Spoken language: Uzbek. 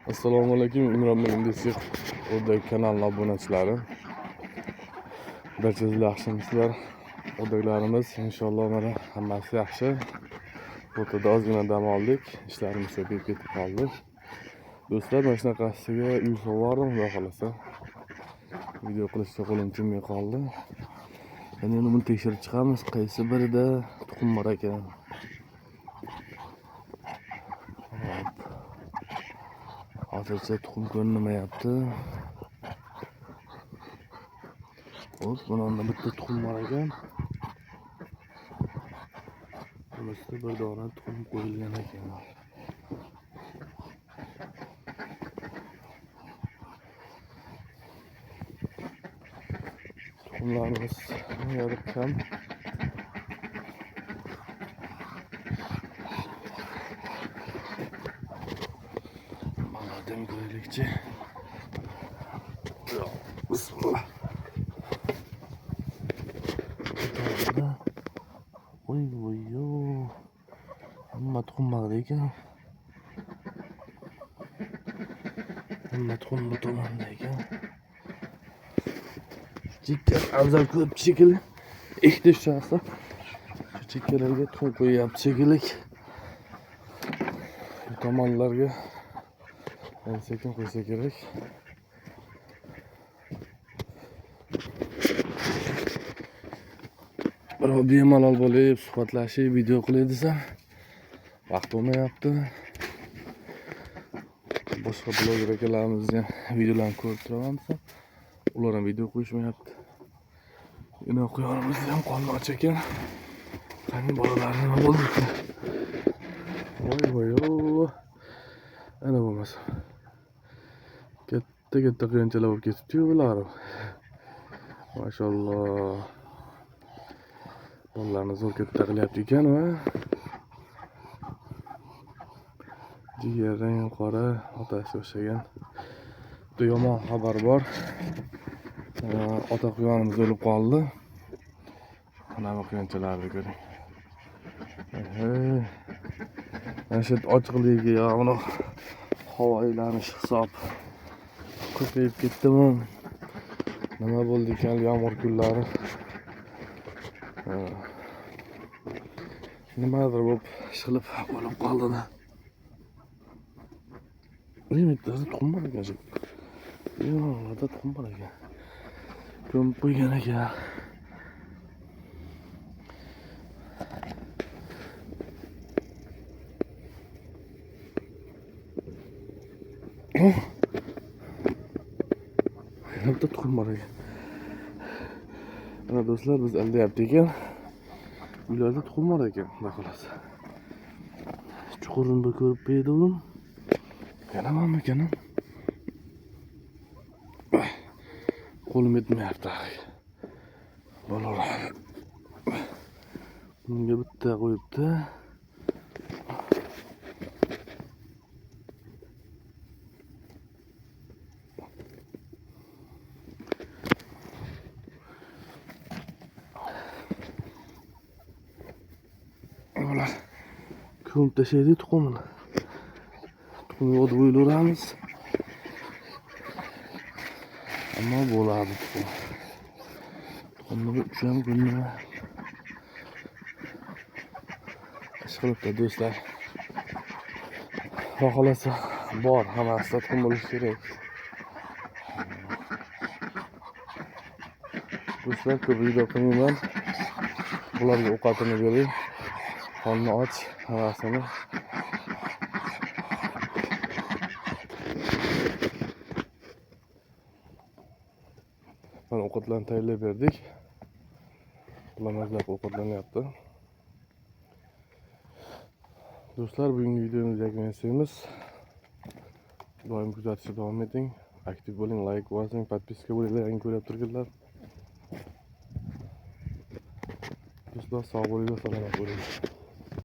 Assalomu alaykum, Imron Indesiq o'rdak kanalining obunachilari. Barchangizlar yaxshimisizlar? O'rdaklarimiz inshaalloh mana hammasi yaxshi. O'rtada ozgina dam oldik, ishlarimiz ko'payib ketib qoldi. Do'stlar, mana shunaqasiga uy sug'ordim, xudo xolasa. Video qilishga qo'lim kelmay qoldi. Endi buni tekshirib chiqamiz, qaysi birida tuxum bor ekan. Hozircha tuxum ko'rinmayapti. Hop, bunda bitta tuxum bor ekan. Bunisida bir dona tuxum qo'yilgan ekan. Tuxumlarimiz yarib kam. Mana dem ko'ylikchi. Bismillah. Oy yo. Hamma tuxum bor ekan. Hamma tuxum bu tomonda ekan. Chekka afzal ko'p shekilli. Ehtiyoj chaqsa. Chekkalarga tuxum qo'yapti shekilli. Bu tomonlarga sekin qo'ysa kerak. Birov bemalol bo'lib suhbatlashib video qilay desam, vaqt bo'lmayapti. Boshqa bloger akalarimizni videolarni ko'rib turaman desam, ular ham video qo'yishmayapti. Inoq quyonimiz ham qonni och ekan. Qani bolalarni nima bo'ldi? Voy ana bo'lmasa. Katta quyonchalar bo'lib ketibdi-yu bular. Mashalloh. Bolalarni zo'r katta qilyapti ekan va jigarrang qora otasi o'xshagan. Bu yomon xabar bor. Ota quyonimiz o'lib qoldi. Mana bu quyonchalarni ko'ring. Mana shu ochiqligi yo uni havo aylanish hisob ko'payib ketdimi? Nima bo'ldi ekan yomg'ir kunlari? Nimadir bo'lib ishqilib o'lib qoldi-da. Bitta tuxum bor ekan shu. Yo'q, tuxum bor ekan. Ko'mib qo'ygan ekan. Bitta tuxum bor ekan. Mana do'stlar, biz aldayapti ekan. Uylarda tuxum bor ekan, xudo xolasa. Chuqurini ko'rib berdim. Yana nima ekan? Qo'lim yetmayapti. Bolalar. Bunga bitta qo'yibdi. Bolalar. Ko'mib tashlaydi tuxumini. Tuxumni o'dib o'ylayveramiz. Ammo bo'ladi tuxum. Tuxumni ucham kunni ishqilibdi do'stlar. Xohlasa bor, hammasida tuxum bo'lishi kerak. Do'stlar, ko'p video qilmayman. Bularga ovqatini berib, qonni och, havasini. Mana ovqatlarni tayyorlab berdik. Ular mazlab ovqatlanyapti. Do'stlar, bugungi videomizni yakunlaymiz. Doim kuzatishda davom eting. Aktiv bo'ling, like bosing, podpiska bo'linglar, yangi ko'rib turganlar. Do'stlar, sog' bo'linglar, salomat bo'linglar.